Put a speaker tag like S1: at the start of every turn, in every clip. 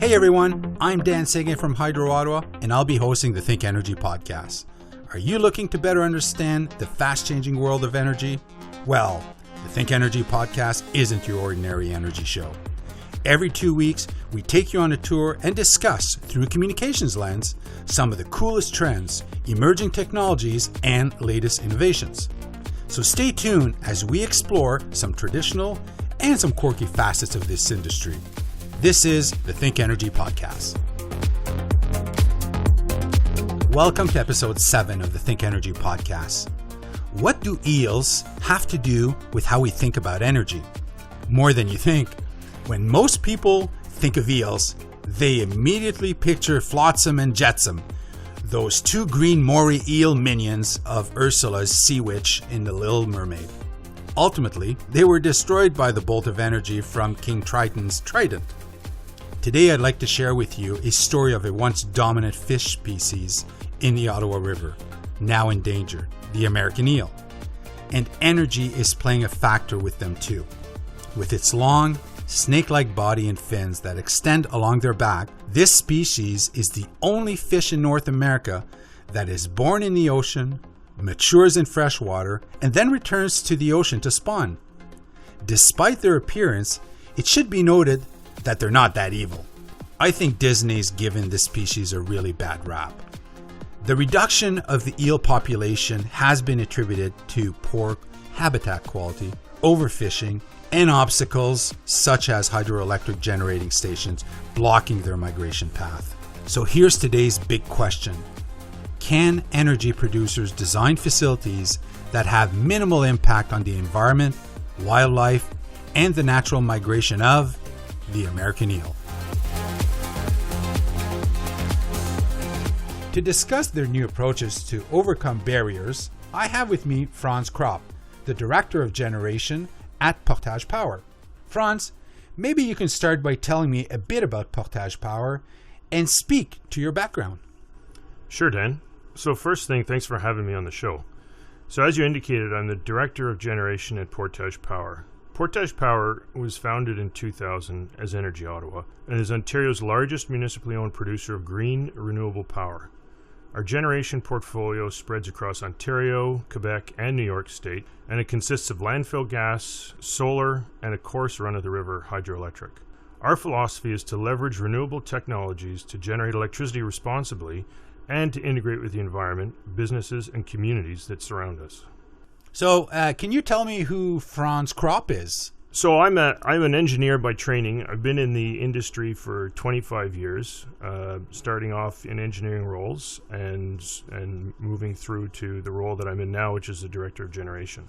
S1: Hey everyone, I'm Dan Sagan from Hydro Ottawa, and I'll be hosting the ThinkEnergy podcast. Are you looking to better understand the fast-changing world of energy? Well, the ThinkEnergy podcast isn't your ordinary energy show. Every 2 weeks, we take you on a tour and discuss, through a communications lens, some of the coolest trends, emerging technologies, and latest innovations. So stay tuned as we explore some traditional and some quirky facets of this industry. This is the ThinkEnergy podcast. Welcome to episode 7 of the ThinkEnergy podcast. What do eels have to do with how we think about energy? More than you think. When most people think of eels, they immediately picture Flotsam and Jetsam, those two green moray eel minions of Ursula's sea witch in The Little Mermaid. Ultimately, they were destroyed by the bolt of energy from King Triton's trident. Today I'd like to share with you a story of a once dominant fish species in the Ottawa River, now endangered, the American eel. And energy is playing a factor with them too. With its long, snake-like body and fins that extend along their back, this species is the only fish in North America that is born in the ocean, matures in fresh water, and then returns to the ocean to spawn. Despite their appearance, it should be noted that they're not that evil. I think Disney's given this species a really bad rap. The reduction of the eel population has been attributed to poor habitat quality, overfishing, and obstacles such as hydroelectric generating stations blocking their migration path. So here's today's big question. Can energy producers design facilities that have minimal impact on the environment, wildlife, and the natural migration of the American eel? To discuss their new approaches to overcome barriers, I have with me Franz Kropp, the Director of Generation at Portage Power. Franz, maybe you can start by telling me a bit about Portage Power and speak to your background.
S2: Sure, Dan. So first thing, thanks for having me on the show. So as you indicated, I'm the Director of Generation at Portage Power. Portage Power was founded in 2000 as Energy Ottawa and is Ontario's largest municipally owned producer of green, renewable power. Our generation portfolio spreads across Ontario, Quebec, and New York State, and it consists of landfill gas, solar, and of course run-of-the-river hydroelectric. Our philosophy is to leverage renewable technologies to generate electricity responsibly and to integrate with the environment, businesses, and communities that surround us.
S1: So, can you tell me who Franz Kropp is?
S2: So I'm an engineer by training. I've been in the industry for 25 years, starting off in engineering roles and moving through to the role that I'm in now, which is the Director of Generation.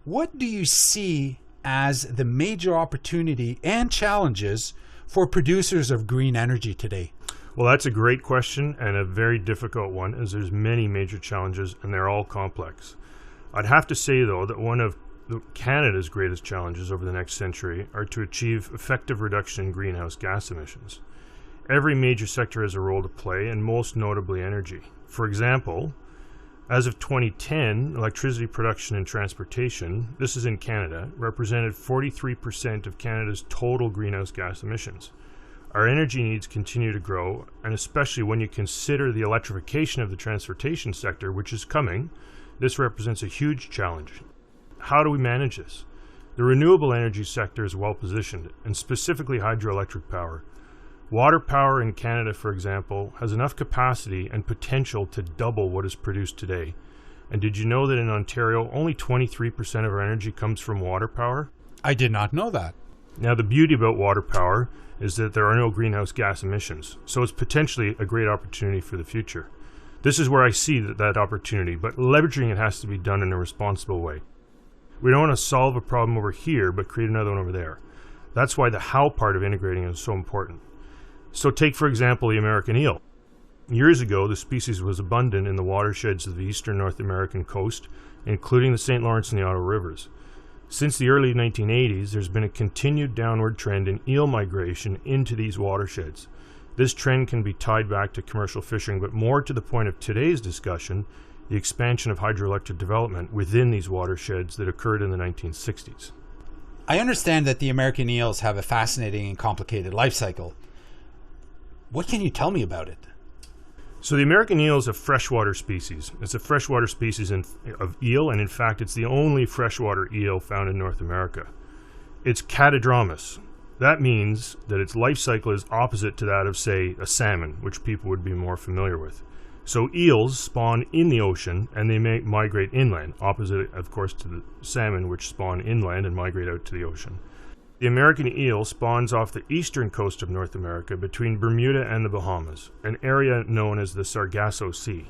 S1: What do you see as the major opportunity and challenges for producers of green energy today?
S2: Well, that's a great question and a very difficult one, as there's many major challenges and they're all complex. I'd have to say, though, that one of Canada's greatest challenges over the next century are to achieve effective reduction in greenhouse gas emissions. Every major sector has a role to play, and most notably energy. For example, as of 2010, electricity production and transportation, this is in Canada, represented 43% of Canada's total greenhouse gas emissions. Our energy needs continue to grow, and especially when you consider the electrification of the transportation sector, which is coming, this represents a huge challenge. How do we manage this? The renewable energy sector is well positioned, and specifically hydroelectric power. Water power in Canada, for example, has enough capacity and potential to double what is produced today. And did you know that in Ontario, only 23% of our energy comes from water power?
S1: I did not know that.
S2: Now, the beauty about water power is that there are no greenhouse gas emissions, so it's potentially a great opportunity for the future. This is where I see that opportunity, but leveraging it has to be done in a responsible way. We don't want to solve a problem over here, but create another one over there. That's why the how part of integrating is so important. So take, for example, the American eel. Years ago, the species was abundant in the watersheds of the eastern North American coast, including the St. Lawrence and the Ottawa rivers. Since the early 1980s, there's been a continued downward trend in eel migration into these watersheds. This trend can be tied back to commercial fishing, but more to the point of today's discussion, the expansion of hydroelectric development within these watersheds that occurred in the 1960s.
S1: I understand that the American eels have a fascinating and complicated life cycle. What can you tell me about it?
S2: So the American eel is a freshwater species. It's a freshwater species of eel, and in fact, it's the only freshwater eel found in North America. It's catadromous. That means that its life cycle is opposite to that of, say, a salmon, which people would be more familiar with. So eels spawn in the ocean, and they may migrate inland, opposite, of course, to the salmon, which spawn inland and migrate out to the ocean. The American eel spawns off the eastern coast of North America between Bermuda and the Bahamas, an area known as the Sargasso Sea.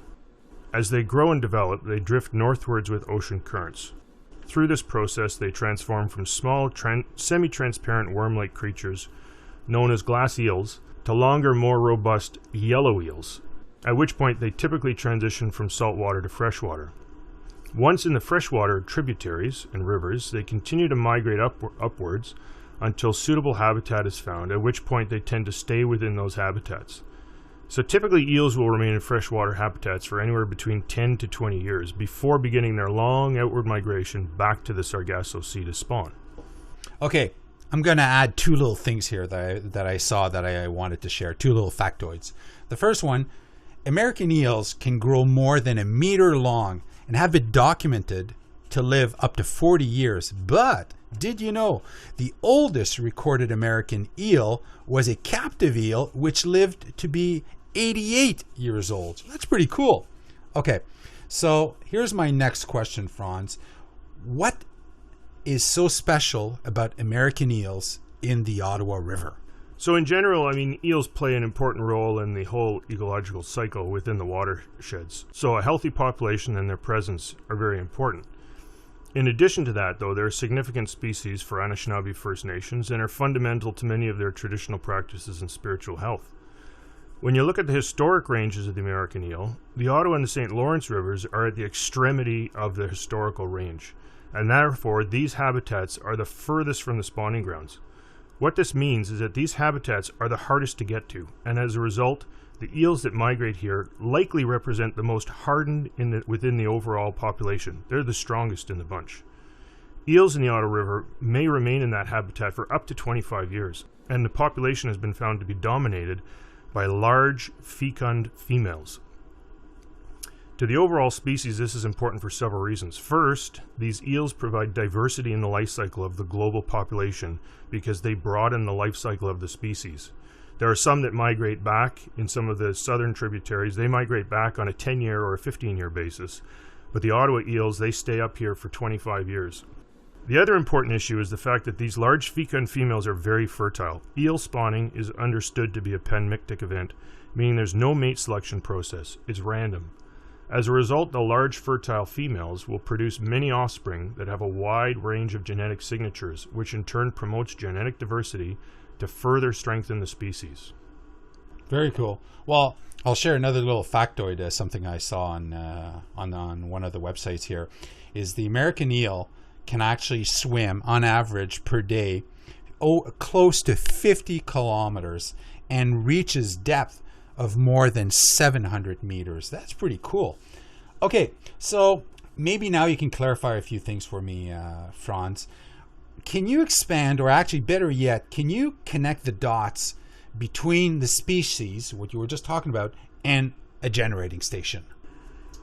S2: As they grow and develop, they drift northwards with ocean currents. Through this process, they transform from small, semi-transparent worm-like creatures, known as glass eels, to longer, more robust yellow eels, at which point they typically transition from saltwater to freshwater. Once in the freshwater tributaries and rivers, they continue to migrate upwards until suitable habitat is found, at which point they tend to stay within those habitats. So typically eels will remain in freshwater habitats for anywhere between 10 to 20 years before beginning their long outward migration back to the Sargasso Sea to spawn.
S1: Okay, I'm going to add two little things here that I saw that I wanted to share, two little factoids. The first one, American eels can grow more than 1 meter long and have been documented to live up to 40 years. But did you know the oldest recorded American eel was a captive eel which lived to be 88 years old? That's pretty cool. Okay, so here's my next question, Franz. What is so special about American eels in the Ottawa River?
S2: So in general, eels play an important role in the whole ecological cycle within the watersheds. So a healthy population and their presence are very important. In addition to that, though, there are significant species for Anishinaabe First Nations and are fundamental to many of their traditional practices and spiritual health. When you look at the historic ranges of the American eel, the Ottawa and the St. Lawrence rivers are at the extremity of the historical range, and therefore these habitats are the furthest from the spawning grounds. What this means is that these habitats are the hardest to get to, and as a result, the eels that migrate here likely represent the most hardened within the overall population. They're the strongest in the bunch. Eels in the Ottawa River may remain in that habitat for up to 25 years, and the population has been found to be dominated by large fecund females. To the overall species, this is important for several reasons. First, these eels provide diversity in the life cycle of the global population because they broaden the life cycle of the species. There are some that migrate back in some of the southern tributaries. They migrate back on a 10-year or a 15-year basis. But the Ottawa eels, they stay up here for 25 years. The other important issue is the fact that these large fecund females are very fertile. Eel spawning is understood to be a panmictic event, meaning there's no mate selection process. It's random. As a result, the large fertile females will produce many offspring that have a wide range of genetic signatures, which in turn promotes genetic diversity to further strengthen the species.
S1: Very cool. Well, I'll share another little factoid, something I saw on one of the websites here, is the American eel can actually swim on average per day close to 50 kilometers and reaches depth of more than 700 meters. That's pretty cool. Okay, so maybe now you can clarify a few things for me, Franz. Can you expand, or actually better yet, can you connect the dots between the species, what you were just talking about, and a generating station?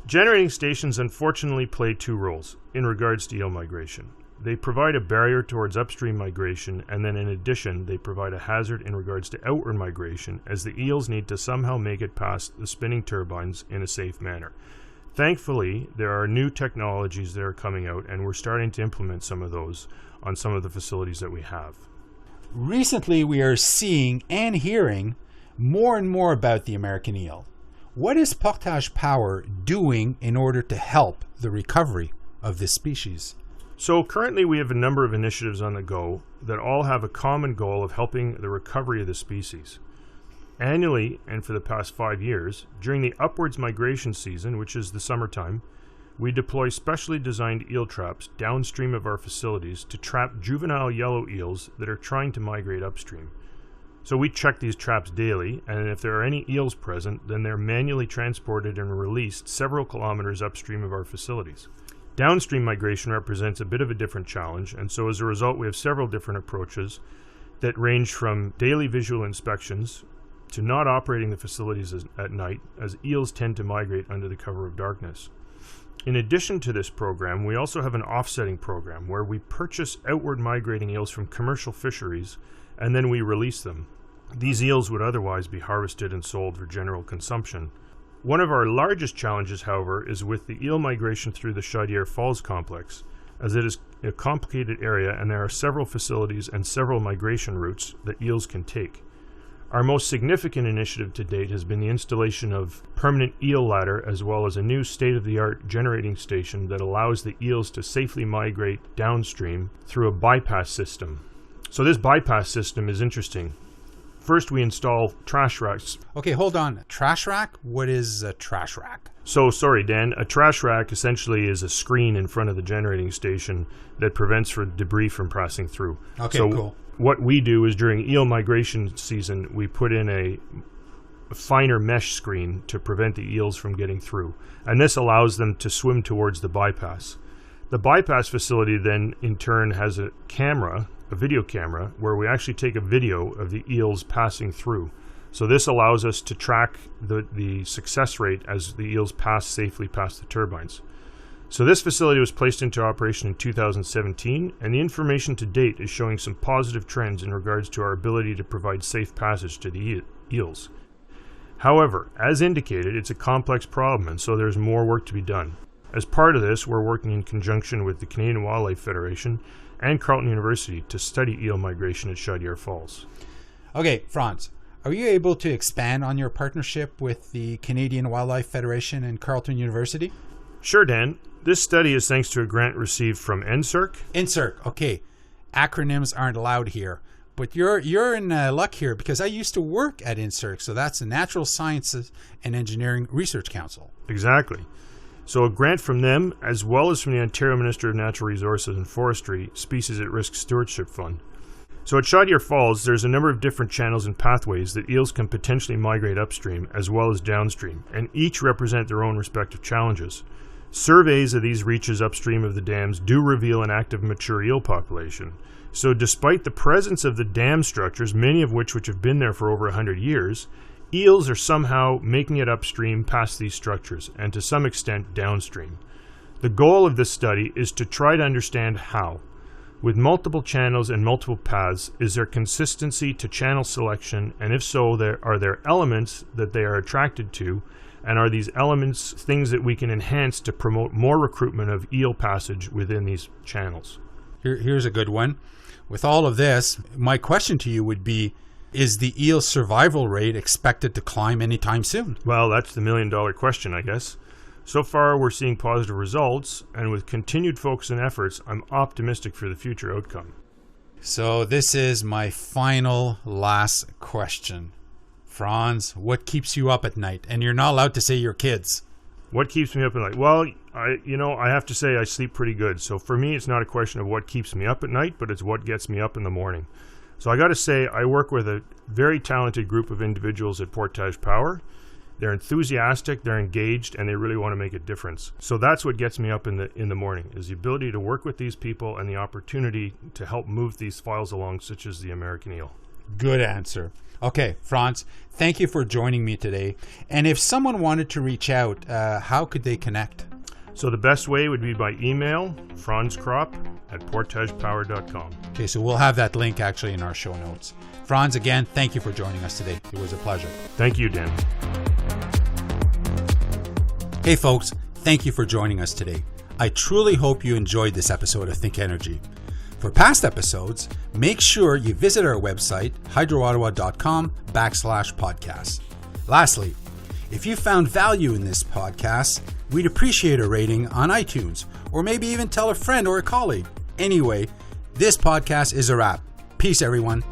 S2: Generating stations unfortunately play two roles in regards to eel migration. They provide a barrier towards upstream migration, and then in addition, they provide a hazard in regards to outward migration, as the eels need to somehow make it past the spinning turbines in a safe manner. Thankfully, there are new technologies that are coming out, and we're starting to implement some of those on some of the facilities that we have.
S1: Recently, we are seeing and hearing more and more about the American eel. What is Portage Power doing in order to help the recovery of this species?
S2: So currently we have a number of initiatives on the go that all have a common goal of helping the recovery of the species. Annually, and for the past 5 years, during the upwards migration season, which is the summertime, we deploy specially designed eel traps downstream of our facilities to trap juvenile yellow eels that are trying to migrate upstream. So we check these traps daily, and if there are any eels present, then they're manually transported and released several kilometers upstream of our facilities. Downstream migration represents a bit of a different challenge, and so as a result we have several different approaches that range from daily visual inspections to not operating the facilities at night, as eels tend to migrate under the cover of darkness. In addition to this program, we also have an offsetting program where we purchase outward migrating eels from commercial fisheries and then we release them. These eels would otherwise be harvested and sold for general consumption. One of our largest challenges, however, is with the eel migration through the Chaudière Falls complex, as it is a complicated area and there are several facilities and several migration routes that eels can take. Our most significant initiative to date has been the installation of permanent eel ladder as well as a new state-of-the-art generating station that allows the eels to safely migrate downstream through a bypass system. So this bypass system is interesting. First, we install trash racks.
S1: Okay, hold on. Trash rack? What is a trash rack?
S2: So, sorry, Dan. A trash rack essentially is a screen in front of the generating station that prevents debris from passing through.
S1: Okay,
S2: so
S1: cool.
S2: What we do is during eel migration season, we put in a finer mesh screen to prevent the eels from getting through. And this allows them to swim towards the bypass. The bypass facility then, in turn, has a video camera, where we actually take a video of the eels passing through. So this allows us to track the success rate as the eels pass safely past the turbines. So this facility was placed into operation in 2017, and the information to date is showing some positive trends in regards to our ability to provide safe passage to the eels. However, as indicated, it's a complex problem, and so there's more work to be done. As part of this, we're working in conjunction with the Canadian Wildlife Federation and Carleton University to study eel migration at Chaudière Falls.
S1: Okay, Franz, are you able to expand on your partnership with the Canadian Wildlife Federation and Carleton University?
S2: Sure, Dan. This study is thanks to a grant received from NSERC.
S1: NSERC, okay. Acronyms aren't allowed here. But you're in luck here because I used to work at NSERC, so that's the Natural Sciences and Engineering Research Council.
S2: Exactly. So a grant from them, as well as from the Ontario Minister of Natural Resources and Forestry Species at Risk Stewardship Fund. So at Chaudière Falls, there's a number of different channels and pathways that eels can potentially migrate upstream as well as downstream, and each represent their own respective challenges. Surveys of these reaches upstream of the dams do reveal an active mature eel population. So despite the presence of the dam structures, many of which have been there for over 100 years, eels are somehow making it upstream past these structures, and to some extent downstream. The goal of this study is to try to understand how. With multiple channels and multiple paths, is there consistency to channel selection, and if so, are there elements that they are attracted to, and are these elements things that we can enhance to promote more recruitment of eel passage within these channels?
S1: Here's a good one. With all of this, my question to you would be, is the eel survival rate expected to climb anytime soon?
S2: Well, that's the million-dollar question, I guess. So far, we're seeing positive results, and with continued focus and efforts, I'm optimistic for the future outcome.
S1: So this is my last question. Franz, what keeps you up at night? And you're not allowed to say your kids.
S2: What keeps me up at night? Well, I have to say I sleep pretty good. So for me, it's not a question of what keeps me up at night, but it's what gets me up in the morning. So I got to say, I work with a very talented group of individuals at Portage Power. They're enthusiastic, they're engaged, and they really want to make a difference. So that's what gets me up in the morning, is the ability to work with these people and the opportunity to help move these files along, such as the American Eel.
S1: Good answer. Okay, Franz, thank you for joining me today. And if someone wanted to reach out, how could they connect?
S2: So the best way would be by email, franzkropp@portagepower.com.
S1: Okay, so we'll have that link actually in our show notes. Franz, again, thank you for joining us today. It was a pleasure.
S2: Thank you, Dan.
S1: Hey folks, thank you for joining us today. I truly hope you enjoyed this episode of ThinkEnergy. For past episodes, make sure you visit our website, hydroottawa.com/podcast. Lastly, if you found value in this podcast, we'd appreciate a rating on iTunes, or maybe even tell a friend or a colleague. Anyway, this podcast is a wrap. Peace, everyone.